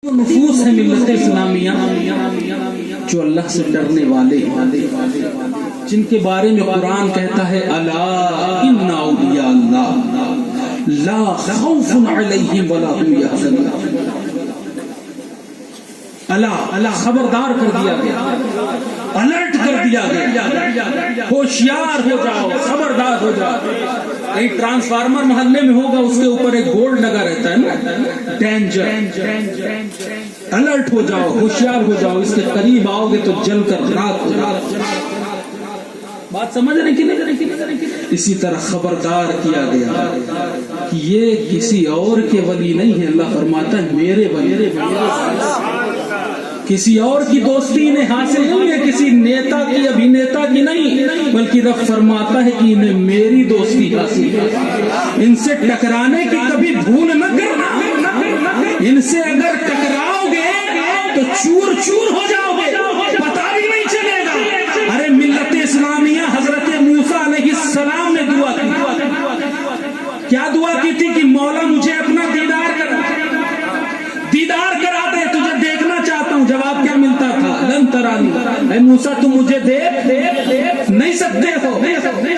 نفوس ہے ملت اسلامیہ جو اللہ سے ڈرنے والے ہیں، جن کے بارے میں قرآن کہتا ہے الا ان اولیاء اللہ لا خوف علیہم ولا هم یحزنون۔ اللہ خبردار کر دیا گیا، الرٹ کر دیا گیا، ہوشیار ہو جاؤ، خبردار ہو جاؤ۔ کہیں ٹرانسفارمر محلے میں ہوگا، اس کے اوپر ایک بورڈ لگا رہتا ہے نا، ڈینجر، الرٹ ہو جاؤ، ہوشیار ہو جاؤ، اس کے قریب آؤ گے تو جل کر راک ہو جاؤ۔ بات سمجھ رہے کہ نہیں؟ اسی طرح خبردار کیا گیا کہ یہ کسی اور کے ولی نہیں ہے، اللہ فرماتا ہے میرے ولی، کسی اور کی دوستی نے حاصل نہیں ہے، کسی نیتا کی ابھینیتا کی نہیں، بلکہ رب فرماتا ہے کہ انہیں میری دوستی حاصل ہے۔ ان سے ٹکرانے کی کبھی بھول نہ کرنا، ان سے اگر ٹکراؤ گے تو چور چور ہو جاؤ گے، پتہ بھی نہیں چلے گا۔ ارے ملت اسلامیہ حضرت موسیٰ علیہ السلام نے دعا کی، کیا دعا کی تھی کہ مولا مجھے اپنا دیدار کرا دے، تجھے دیکھنا چاہتا ہوں۔ جواب کیا ملتا تھا؟ لن ترانی، اے موسیٰ تم مجھے دیکھ نہیں سکتے ہو،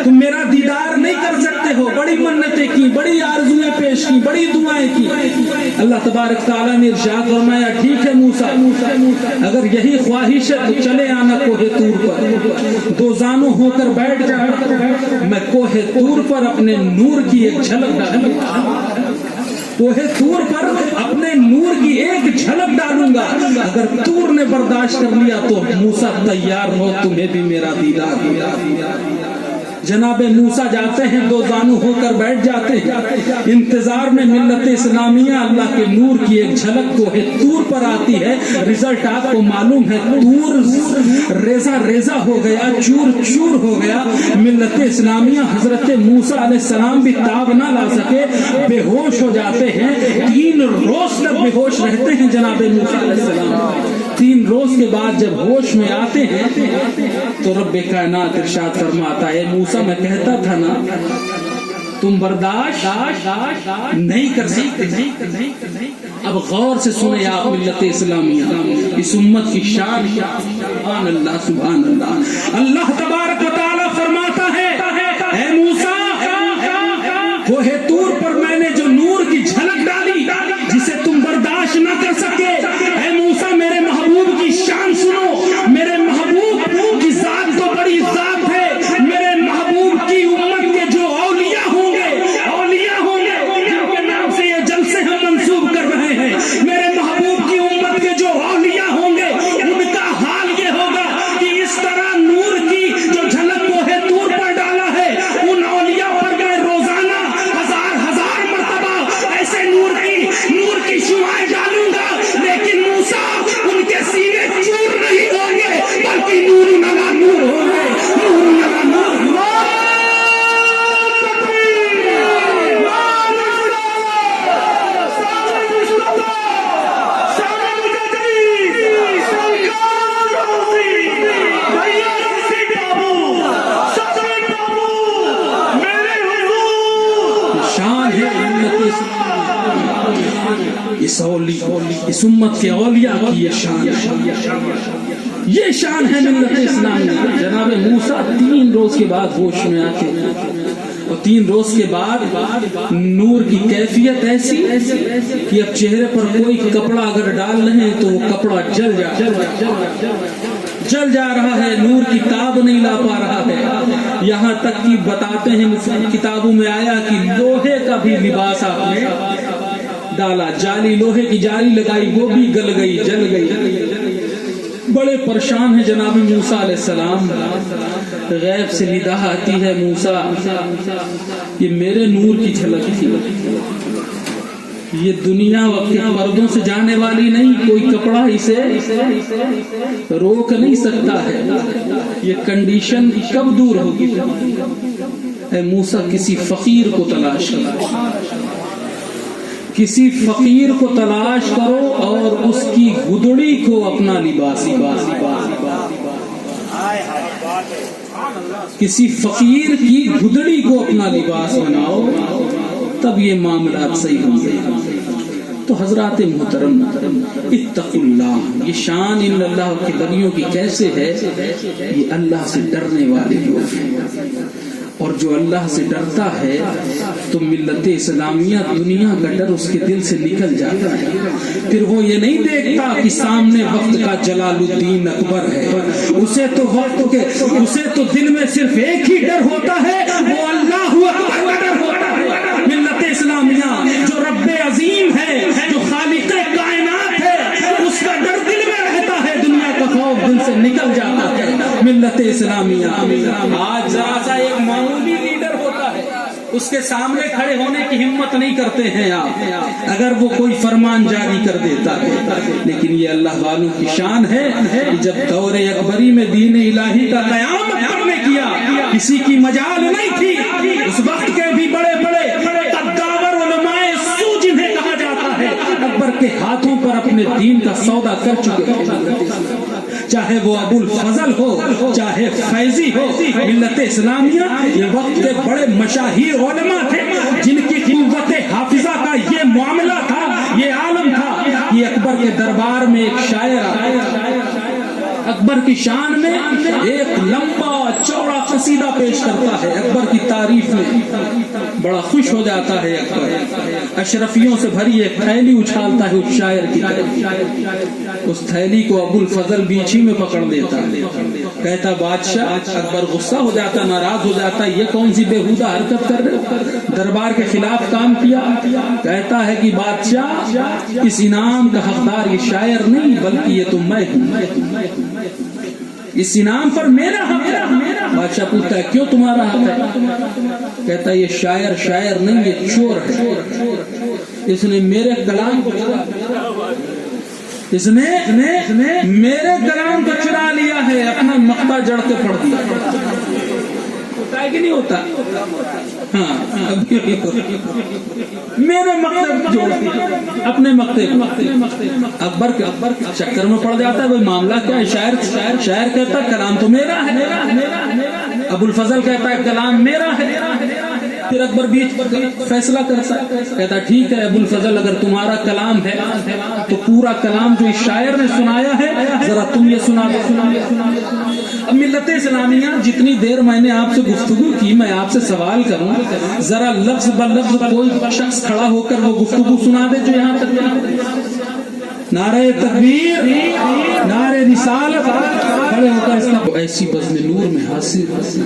تم میرا دیدار نہیں کر سکتے ہو۔ بڑی منتیں کی، بڑی آرزویں پیش کی، بڑی دعائیں کی۔ اللہ تبارک تعالیٰ نے ارشاد فرمایا ٹھیک ہے موسیٰ، اگر یہی خواہش ہے تو چلے آنا کوہ طور پر، دو زانو ہو کر بیٹھ جا، میں کوہ طور پر اپنے نور کی ایک جھلک ڈالوں گا، کوہ طور پر اپنے نور کی ایک جھلک ڈالوں گا۔ اگر طور نے برداشت کر لیا تو موسیٰ تیار ہو، تمہیں بھی میرا دیدار ہو۔ جناب موسیٰ جاتے ہیں، دو زانو ہو کر بیٹھ جاتے ہیں، انتظار میں ملت اسلامیہ اللہ کے نور کی ایک جھلک کوہ طور پر آتی ہے۔ رزلٹ آپ کو معلوم ہے، طور ریزہ ریزہ ہو گیا، چور چور ہو گیا۔ ملت اسلامیہ حضرت موسیٰ علیہ السلام بھی تاب نہ لا سکے، بے ہوش ہو جاتے ہیں، 3 روز تک بے ہوش رہتے ہیں جناب موسیٰ علیہ السلام۔ 3 روز کے بعد جب ہوش میں آتے ہیں تو رب کائنات ارشاد فرماتا ہے موسیٰ میں کہتا تھا نا تم برداشت نہیں کر سکتے۔ اب غور سے سنیں آپ ملت اسلامیہ، اس امت کی شان، سبحان اللہ سبحان اللہ۔ اللہ تبارک و تعالی فرماتا ہے اے موسیٰ، کوہ طور پر میں نے جو نور کی جھلک ڈالی جسے تم برداشت نہ کر سکے، اے موسیٰ میرے محبوب کی شان سنو، میرے محبوب کی ذات تو بڑی ذات ہے، میرے محبوب کی امت کے جو اولیاء ہوں گے جن کے نام سے یہ جلسے ہم منسوب کر رہے ہیں، میرے محبوب کی امت کے جو اولیاء ہوں گے ان کا حال یہ ہوگا کہ اس طرح نور کی جو جھلک کوہ طور پر ڈالا ہے، ان اولیاء پر میں روزانہ ہزار مرتبہ ایسے نور کی شعاعیں ڈالوں گا، لیکن موسیٰ ان کے سینے چور نہیں ہوں گے بلکہ نور نگا نور ہوں گے، نور نگا نور۔ اس امت کے اولیاء کی یہ شان، یہ شان ہے ملت اسلامیہ۔ جناب موسیٰ 3 روز کے بعد ہوش میں آتے ہیں، اور 3 روز کے بعد نور کی کیفیت ایسی کہ اب چہرے پر کوئی کپڑا اگر ڈال رہے ہیں تو وہ کپڑا جل جا رہا ہے، نور کی تاب نہیں لا پا رہا ہے۔ یہاں تک کہ بتاتے ہیں کتابوں میں آیا کہ لوہے کا بھی لباس آپ نے ڈالا، جالی لوہے کی جالی لگائی، وہ بھی گل گئی، جل گئی۔ بڑے پریشان ہیں جناب موسیٰ علیہ السلام۔ غیب سے ندا آتی ہے موسیٰ یہ میرے نور کی جھلک تھی، یہ دنیا وقت کے پردوں سے جانے والی نہیں، کوئی کپڑا اسے روک نہیں سکتا ہے، یہ کنڈیشن کب دور ہوگی؟ اے موسیٰ کسی فقیر کو تلاش کرو، کسی فقیر کو تلاش کرو اور اس کی گدڑی کو اپنا لباس، کسی فقیر کی گدڑی کو اپنا لباس بناؤ، تب یہ معاملات صحیح ہوں گے۔ تو حضرات محترم اتقوا اللہ، یہ شان ان اللہ کے ولیوں کی کیسے ہے؟ یہ اللہ سے ڈرنے والے لوگ ہیں، اور جو اللہ سے ڈرتا ہے تو ملت اسلامیہ دنیا کا ڈر اس کے دل سے نکل جاتا ہے. پھر وہ یہ نہیں دیکھتا کہ سامنے وقت کا جلال الدین اکبر ہے، اسے تو وقت کے اسے تو دل میں صرف ایک ہی ڈر ہوتا ہے، وہ اللہ اکبر کا ڈر ہوتا ہے. ملت اسلامیہ جو رب عظیم ہے، جو خالق کائنات ہے، اس کا ڈر دل میں رہتا ہے، دنیا کا خوف دل سے نکل جاتا ہے. ملت اسلامیہ آج ذرا سا ایک معمولی لیڈر ہوتا ہے، اس کے سامنے کھڑے ہونے کی ہمت نہیں کرتے ہیں آپ، اگر وہ کوئی فرمان جاری کر دیتا ہے. لیکن یہ اللہ والوں کی شان ہے کہ جب دور اکبری میں دین الہی کا قیام کرنے کیا، کسی کی مجال نہیں تھی. اس وقت کے بھی بڑے بڑے قداور علماء سو جنہیں کہا جاتا ہے، اکبر کے ہاتھوں پر اپنے دین کا سودا کر چکے ہیں، چاہے وہ ابو الفضل ہو، چاہے فیضی ہو. ملت اسلامیہ یہ وقت کے بڑے مشاہیر علماء تھے جن کی قوت حافظہ کا یہ معاملہ تھا، یہ عالم تھا. یہ اکبر کے دربار میں ایک شاعر آیا، اکبر کی شان میں ایک لمبا چوڑا قصیدہ پیش کرتا ہے، اکبر کی تعریف میں بڑا خوش ہو جاتا ہے. اکبر اشرفیوں سے بھری ایک تھیلی اچھالتا ہے اس شاعر کی طرف، اس تھیلی کو ابو الفضل بیچی میں پکڑ دیتا ہے. کہتا بادشاہ، اکبر غصہ ہو جاتا، ناراض ہو جاتا، یہ کون سی بےہودہ حرکت کر رہے، دربار کے خلاف کام کیا. کہتا ہے کہ بادشاہ اس انعام کا حقدار یہ شاعر نہیں بلکہ یہ تو میں ہوں، اس انعام پر میرا حق ہے. بادشاہ پوچھتا ہے کیوں تمہارا حق ہے؟ کہتا ہے یہ شاعر شاعر نہیں، یہ چور ہے، اس نے میرے کلام کو اس نے میرے کلام کو چرا لیا ہے، اپنا مقطع جڑ کے پڑھ دیا. ہوتا ہے کہ نہیں ہوتا؟ ہاں میرے مقطع جوڑ دیا، اپنے مقطع. اکبر کے چکر میں پڑ جاتا ہے، وہ معاملہ کیا ہے؟ شاعر کہتا ہے کلام تو میرا ہے، ابو الفضل کہتا ہے کلام میرا ہے. پھر اکبر بیچ فیصلہ کرتا ہے، کہتا ٹھیک ہے ابو الفضل اگر تمہارا کلام ہے تو پورا کلام جو اس شاعر نے سنایا ہے ذرا تم یہ سنا دو. اب ملت اسلامیہ جتنی دیر میں نے آپ سے گفتگو کی، میں آپ سے سوال کروں ذرا لفظ بلفظ کوئی شخص کھڑا ہو کر وہ گفتگو سنا دے جو یہاں تک نعرہ تکبیر، نعرہ رسالت، کھڑے ہو کر اس کا ایسی بزم نور میں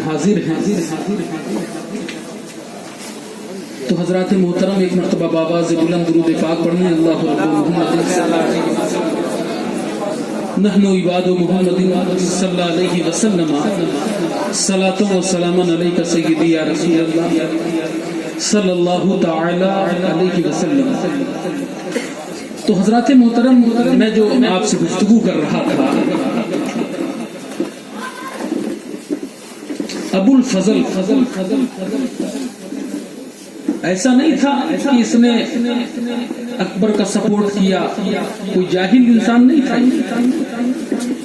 حاضر ہیں. تو حضرات محترم ایک مرتبہ بآواز بلند درود پاک پڑھنے اللہ رب محمد صلی اللہ علیہ وسلم نحن عباد محمد صلی اللہ علیہ وسلم صلاۃ و سلام علیک سیدی یا رسول اللہ صلی اللہ تعالی علیہ وسلم. تو حضرات محترم میں جو آپ سے گفتگو کر رہا تھا، ابو الفضل ایسا نہیں تھا کہ اس نے اکبر کا سپورٹ کیا، کوئی جاہل انسان نہیں تھا،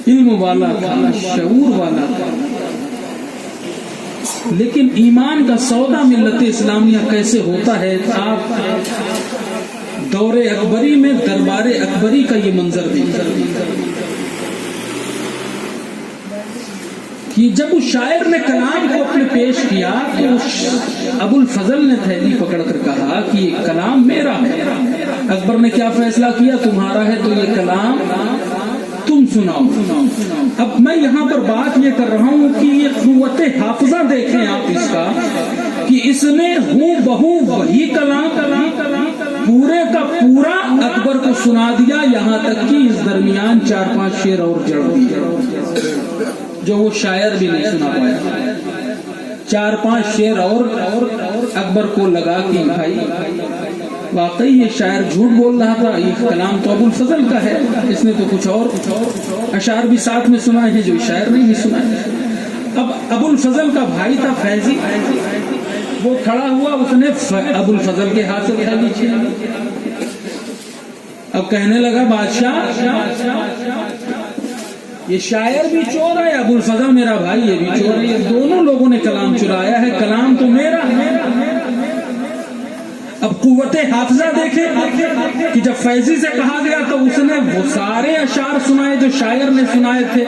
علم والا تھا، شعور والا تھا. لیکن ایمان کا سودا ملت اسلامیہ کیسے ہوتا ہے؟ آپ دور اکبری میں دربار اکبری کا یہ منظر دیکھیں کہ جب اس شاعر نے کلام کو اپنے پیش کیا تو ابو الفضل نے تھیلی پکڑ کر کہا کہ یہ کلام میرا ہے. اکبر نے کیا فیصلہ کیا؟ تمہارا ہے تو یہ کلام تم سناؤ. اب میں یہاں پر بات یہ کر رہا ہوں کہ یہ قوت حافظہ دیکھیں آپ اس کا کہ اس نے ہوں بہو وہی کلام پورے کا پورا اکبر کو سنا دیا، یہاں تک کہ اس درمیان 4-5 شعر اور جڑ دیے جو وہ شاعر بھی نہیں سنا پایا. 4-5 شعر اور اکبر کو لگا کہ بھائی واقعی یہ شاعر جھوٹ بول رہا تھا، یہ کلام تو ابو الفضل کا ہے، اس نے تو کچھ اور اشعار بھی ساتھ میں سنا ہے جو شاعر نے بھی سنا ہے. اب ابو الفضل کا بھائی تھا فیضی، وہ کھڑا ہوا، اس نے ابو الفضل کے ہاتھ سے تھیلی چھینا. اب کہنے لگا بادشاہ یہ شاعر بھی چور ہے، ابو الفضل میرا بھائی یہ بھی چور ہے، یہ دونوں لوگوں نے کلام چرایا ہے، کلام تو میرا ہے. اب قوت حافظہ دیکھے کہ جب فیضی سے کہا گیا تو اس نے وہ سارے اشعار سنائے جو شاعر نے سنائے تھے،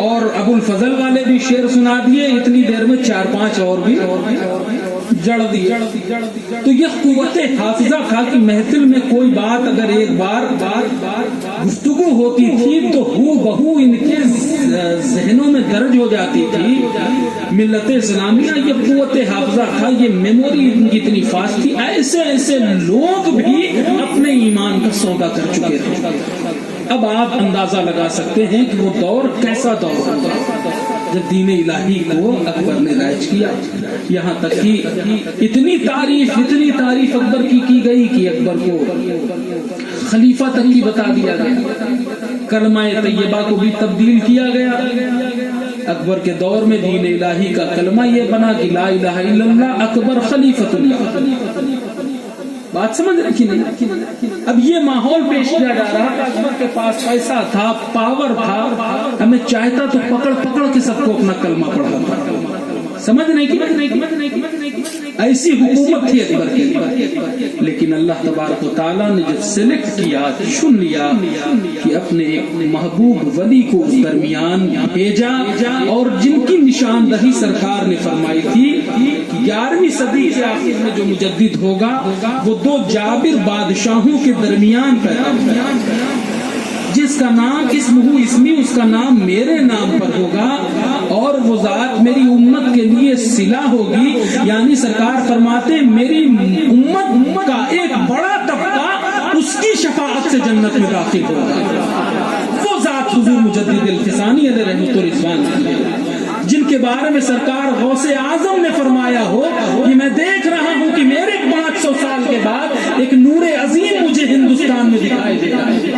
اور ابو الفضل والے بھی شعر سنا دیے، اتنی دیر میں 4-5 اور بھی جڑ دیے۔ تو یہ قوت حافظہ تھا کہ محفل میں کوئی بات اگر ایک بار گفتگو ہوتی تھی تو ہو بہو ان کے ذہنوں میں درج ہو جاتی تھی۔ ملت اسلامیہ یہ قوت حافظہ تھا، یہ میموری اتنی فاسٹ تھی، ایسے لوگ بھی اپنے ایمان کا سودا کر چکے تھے۔ اب آپ اندازہ لگا سکتے ہیں کہ وہ دور کیسا دور ہوتا جب دین الہی کو اکبر نے رائج کیا۔ یہاں تک کہ اتنی تعریف اکبر کی گئی کہ اکبر کو خلیفہ تک کی بتا دیا گیا، کلمہ طیبہ کو بھی تبدیل کیا گیا۔ اکبر کے دور میں دین الہی کا کلمہ یہ بنا کہ لا الہ الا اللہ اکبر خلیفۃ اللہ۔ بات سمجھ رکھی نہیں؟ اب یہ ماحول پیش کیا جا رہا تھا، اکبر کے پاس پیسہ تھا، پاور تھا، ہمیں چاہتا تو پکڑ کے سب کو اپنا کلمہ پڑھاتا۔ سمجھ نہیں کی ایسی حکومت تھی اکبر کے لیے، لیکن اللہ تبارک و تعالیٰ نے جب سلیکٹ کیا، چن لیا کہ اپنے ایک محبوب ولی کو اس درمیان بھیجا، اور جن کی نشاندہی سرکار نے فرمائی تھی کہ 11ویں صدی کے آخر میں جو مجدد ہوگا وہ 2 جابر بادشاہوں کے درمیان پیدا ہوگا، جس کا نام اسمی اس کا نام میرے نام پر ہوگا، اور وہ ذات میری امت کے لیے صلہ ہوگی۔ یعنی سرکار فرماتے میری امت کا ایک بڑا طبقہ اس کی شفاعت سے جنت میں داخل ہوگا۔ وہ ذات حضور مجدد الفسانی علیہ رحمۃ اللہ، جن کے بارے میں سرکار غوث اعظم نے فرمایا ہو کہ میں دیکھ رہا ہوں کہ میرے 500 سال کے بعد ایک نور عظیم مجھے ہندوستان میں دکھائی دے رہا ہے،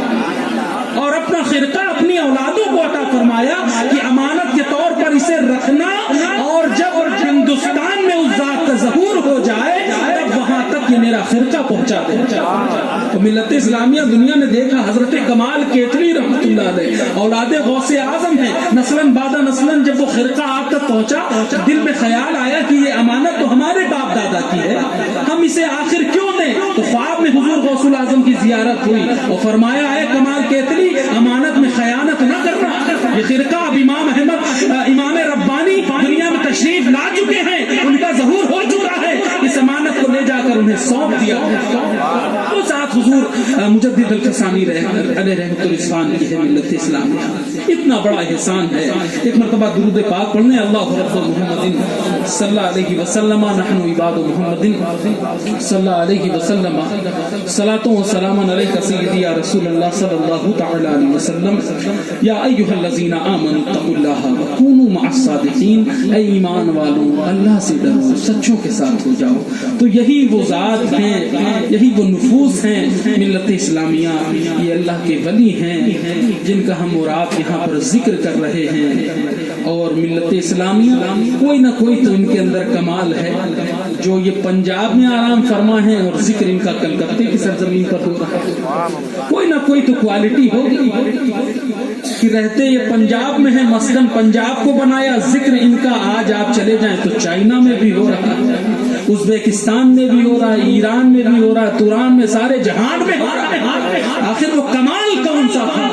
اور اپنا خرقہ اپنی اولادوں کو عطا فرمایا کہ امانت کے طور پر اسے رکھنا، اور جب ہندوستان میں اس ذات کا ظہور ہو جائے تب وہاں تک یہ میرا خرقہ پہنچا دے۔ تو ملت اسلامیہ دنیا نے دیکھا حضرت کمال کیتلی رحمۃ اللہ علیہ اولاد غوث اعظم ہیں، نسلاً بعد نسلاً جب وہ خرقہ آپ تک پہنچا، دل میں خیال آیا کہ یہ امانت تو ہمارے باپ دادا کی ہے، ہم اسے آخر کیوں دیں؟ تو خواب میں حضور غوث الاعظم کی زیارت ہوئی اور فرمایا ہے کمال کیتلی امانت میں خیانت نہ کرنا۔ یہ خرقہ اب امام ربانی دنیا میں تشریف لا چکے ہیں، ان کا ظہور ہو چکا ہے، اس امانت کو لے جا کر انہیں سونپ دیا۔ تو ساتھ حضور مجدد الفسانی علیہ رحمۃ الاسفان کی ہے ملت اسلامیہ، اتنا بڑا احسان ہے۔ ایک مرتبہ درود پاک پڑھنے، اللہ رب محمد صلی اللہ علیہ وسلم نحن عباد محمد صلی اللہ علیہ وسلم صلاۃ و سلام علیک سیدی یا رسول اللہ صلی اللہ تعالی علیہ وسلم، یا ایھا الذین آمنوا اتقوا اللہ وکونوا مع الصادقین، اے ایمان والوں اللہ سے ڈرو، سچوں کے ساتھ ہو جاؤ۔ تو یہی وہ ذات ہیں، یہی وہ نفوس ہیں ملت اسلامیہ، یہ اللہ کے ولی ہیں جن کا ہم اور آپ یہاں پر ذکر کر رہے ہیں۔ اور ملت اسلامیہ کوئی نہ کوئی تو ان کے اندر کمال ہے، جو یہ پنجاب میں آرام فرما ہے اور ذکر ان کا کلکتے کی سرزمین پر ہو رہا ہے، کوئی نہ کوئی تو کوالٹی ہوگی کہ رہتے یہ پنجاب میں ہے، مثلاً پنجاب کو بنایا، ذکر ان کا آج آپ چلے جائیں تو چائنا میں بھی ہو رہا ہے، ازبیکستان میں بھی ہو رہا ہے، ایران میں بھی ہو رہا ہے، توران میں، سارے جہان میں ہو رہا ہے۔ آخر وہ کمال کون سا تھا؟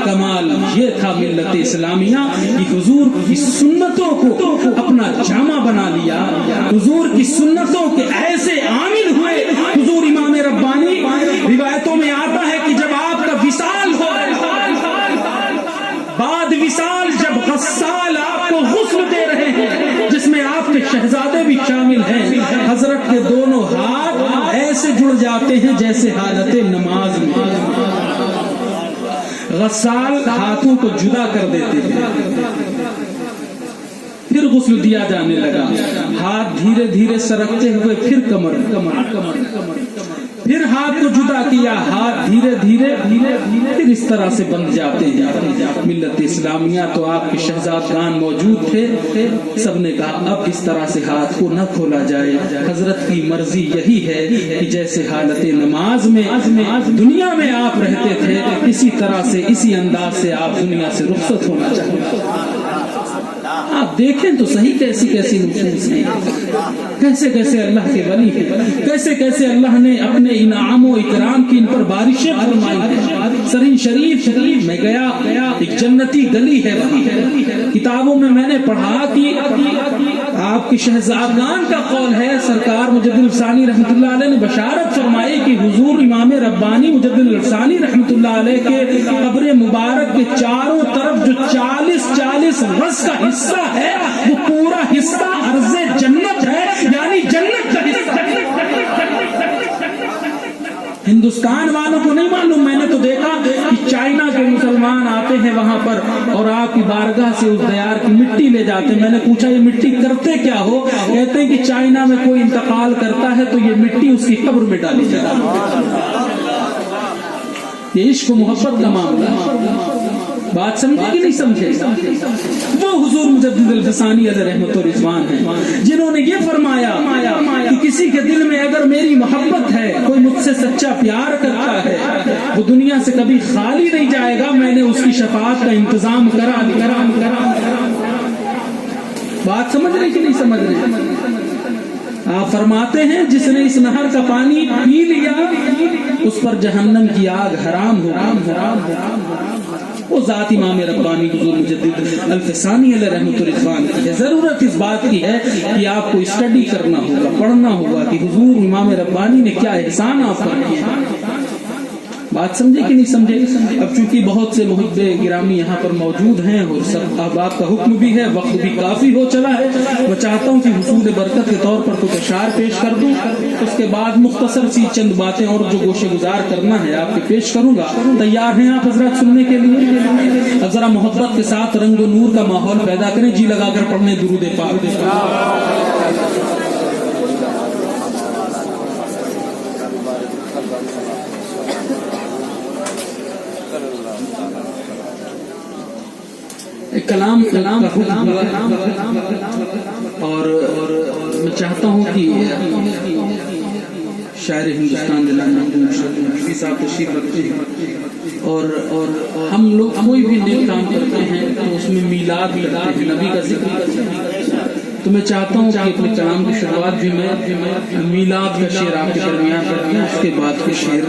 کمال یہ تھا ملت اسلامیہ کہ حضور کی سنتوں کو اپنا جامع بنا لیا، حضور کی سنتوں کے ایسے عامل ہوئے۔ حضور امام ربانی روایتوں میں آتا ہے کہ جب آپ کا وصال ہو، بعد وصال جب غسال آپ کو غسل دے رہے ہیں، جس میں آپ کے شہزادے بھی شامل ہیں، حضرت کے دونوں ہاتھ ایسے جڑ جاتے ہیں جیسے حالت نماز میں، غسال ہاتھوں کو جدا کر دیتے ہیں۔ پھر غسل دیا جانے لگا، ہاتھ دھیرے دھیرے سرکتے ہوئے پھر کمر، پھر ہاتھ کو جدا کیا، ہاتھ دھیرے دھیرے پھر اس طرح سے بند جاتے ہیں۔ ملت اسلامیہ تو آپ کے شہزادگان موجود تھے، سب نے کہا اب اس طرح سے ہاتھ کو نہ کھولا جائے، حضرت کی مرضی یہی ہے کہ جیسے حالت نماز میں دنیا میں آپ رہتے تھے، اسی طرح سے اسی انداز سے آپ دنیا سے رخصت ہونا چاہتے۔ آپ دیکھیں تو صحیح کیسی کیسی نصوص ہیں، کیسے کیسے اللہ کے ولی ہیں، کیسے کیسے اللہ نے اپنے انعام و اکرام کی ان پر بارشیں فرمائی۔ سرین شریف میں گیا، ایک جنتی گلی ہے وہاں، کتابوں میں نے پڑھا کہ آپ کے شہزادگان کا قول ہے، سرکار مجدد الفسانی رحمۃ اللہ علیہ نے بشارت فرمائی کہ حضور امام ربانی مجدد الفسانی رحمۃ اللہ علیہ کے قبر مبارک کے چاروں طرف جو 40 رس کا حصہ ہے وہ پورا حصہ ارض جنت ہے، یعنی جنت کا حصہ۔ ہندوستان والوں کو نہیں معلوم، میں نے تو دیکھا کہ چائنا کے مسلمان آتے ہیں وہاں پر اور آپ کی بارگاہ سے اس دیار کی مٹی لے جاتے ہیں۔ میں نے پوچھا یہ مٹی کرتے کیا ہو؟ کہتے ہیں کہ چائنا میں کوئی انتقال کرتا ہے تو یہ مٹی اس کی قبر میں ڈالی جاتی ہے۔ یہ عشق و محبت کا معاملہ ہے، بات سمجھے کہ نہیں سمجھے؟ وہ حضور مجدد الفسانی علیہ رحمت و رضوان ہیں جنہوں نے یہ فرمایا کہ کسی کے دل میں اگر میری محبت ہے، کوئی مجھ سے سچا پیار کرتا ہے، وہ دنیا سے کبھی خالی نہیں جائے گا، میں نے اس کی شفاعت کا انتظام کرا۔ بات سمجھ رہے کہ نہیں سمجھ رہے؟ آپ فرماتے ہیں جس نے اس نہر کا پانی پی لیا اس پر جہنم کی آگ حرام ہو۔ وہ ذات امام ربانی حضور مجدد الفسانی علیہ رحمۃ الرضوان کی ہے۔ ضرورت اس بات کی ہے کہ آپ کو اسٹڈی کرنا ہوگا، پڑھنا ہوگا کہ حضور امام ربانی نے کیا احسان آپ پر کیا۔ بات سمجھے کہ نہیں سمجھے؟ اب چونکہ بہت سے محب گرامی یہاں پر موجود ہیں اور سب احباب کا حکم بھی ہے، وقت بھی کافی ہو چلا ہے، میں چاہتا ہوں کہ حصول برکت کے طور پر کچھ اشعار پیش کر دوں، اس کے بعد مختصر سی چند باتیں اور جو گوشے گزار کرنا ہے آپ کے پیش کروں گا۔ تیار ہیں آپ حضرات سننے کے لیے؟ اب ذرا محبت کے ساتھ رنگ و نور کا ماحول پیدا کریں، جی لگا کر پڑھنے درود پاک۔ کلام کا حکم اور میں چاہتا ہوں کہ شاعر ہندوستان مفتی صاحب تشریف رکھتے ہیں اور ہم لوگ کوئی بھی نیک کام کرتے ہیں تو اس میں میلاد کرتے ہیں، نبی کا ذکر کرتے ہیں، تو میں چاہتا ہوں کہ اپنے کلام کی شروعات بھی میں میلاد کا شعر آپ کے درمیان کروں، اس کے بعد کے شعر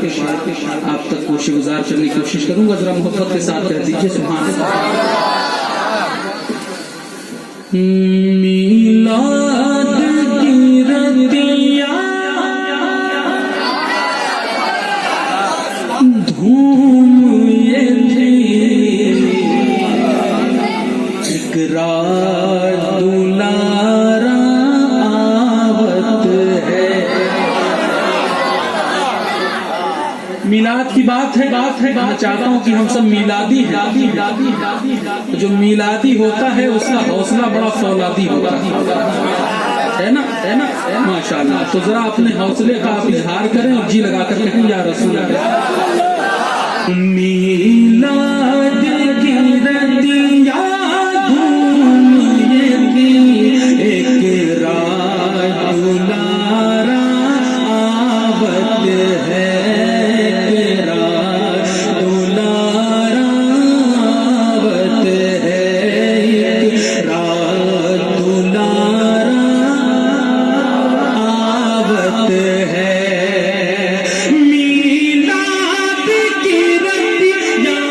آپ تک کوشش گزار کرنے کی کوشش کروں گا۔ ذرا محبت کے ساتھ کہہ دیجیے سبحان اللہ۔ میلاد کی رتیاں دھوم یہ تھی، اقرار دلارا آوت ہے۔ میلاد کی بات ہے، میں چاہتا ہوں کہ ہم سب میلادی ہیں، جو میلادی ہوتا ہے اس کا حوصلہ بڑا فولادی ہوتا ہے نا ماشاء اللہ۔ تو ذرا اپنے حوصلے کا آپ اظہار کریں اور جی لگا کر کہیں یا رسول اللہ۔ میلاد کی رتیاں دھوم یہ تھی، ایک رات دلارا آوت ہے، میلاد کی رتیاں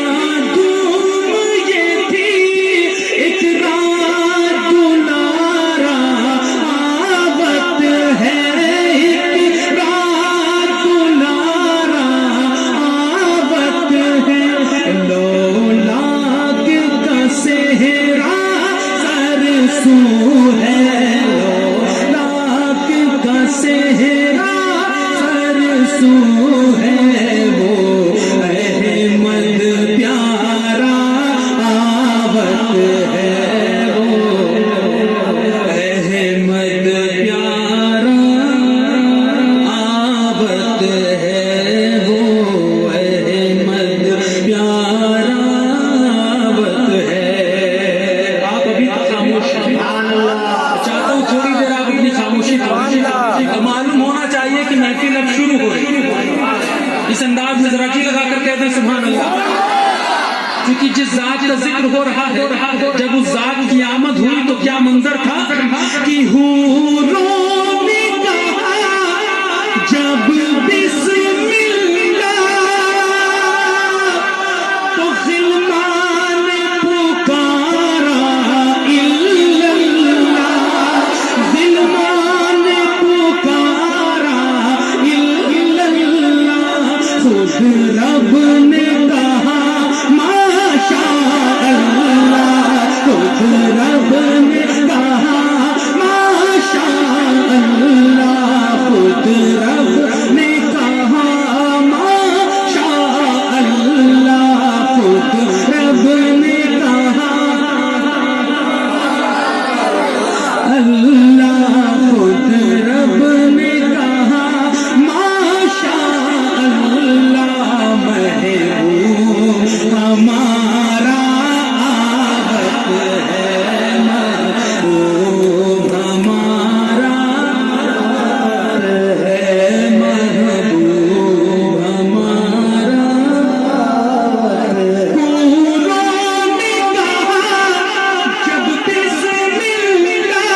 کیونکہ جس ذات کا ذکر ہو رہا ہے جب اس ذات کی آمد ہوئی تو کیا منظر تھا کہ حوروں نے کہا جب بسم اللہ تو غلمان نے پکارا الا اللہ، غلمان نے پکارا الا اللہ، خود رب نے کہا ماشاء اللہ، خود رب نے کہا ماشاء اللہ، خود رب نے کہا ماشاء اللہ، خود رب نے کہا اللہ، خود رب نے کہا ماشاء اللہ، محبوب ہمارا آبت ہے، محبوب ہمارا ہے، محبوب ہمارا حوروں نے کہا جب بسم اللہ،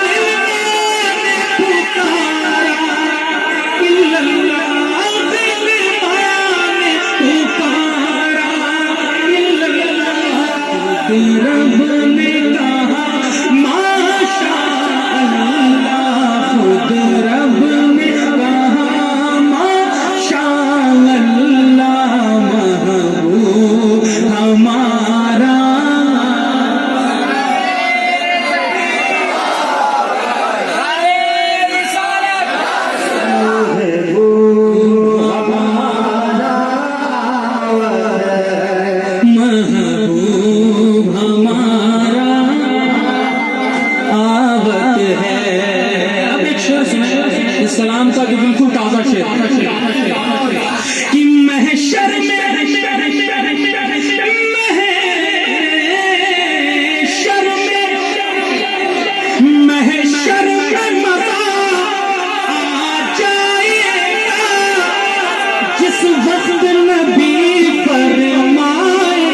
غلمان نے پکارا الا اللہ، غلمان نے پکارا الا اللہ، خود رب نے کہا ماشاء اللہ، خود رب نے کہا ماشاء اللہ، محبوب ہمارا محبوب ہمارا آبت ہے۔ اب ایک شعر سنیں اس کلام کا جو بالکل تازہ شعر کہ محشر میں محشر میں مزہ آ جائے گا جس وقت نبی فرمائے،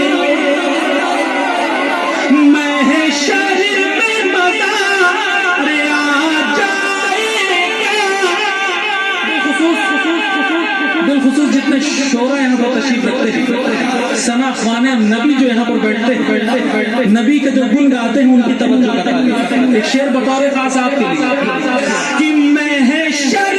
محشر میں مزہ آ جائے گا، بالخصوص جتنے شعراء یہاں پر تشریف رکھتے ہیں، ثنا خوان نبی جو یہاں پر بیٹھتے ہیں، نبی کے جو گن گاتے ہیں ان کی توجہ کرتا ہے۔ ایک شعر بطور خاص آپ کے لیے کہ محشر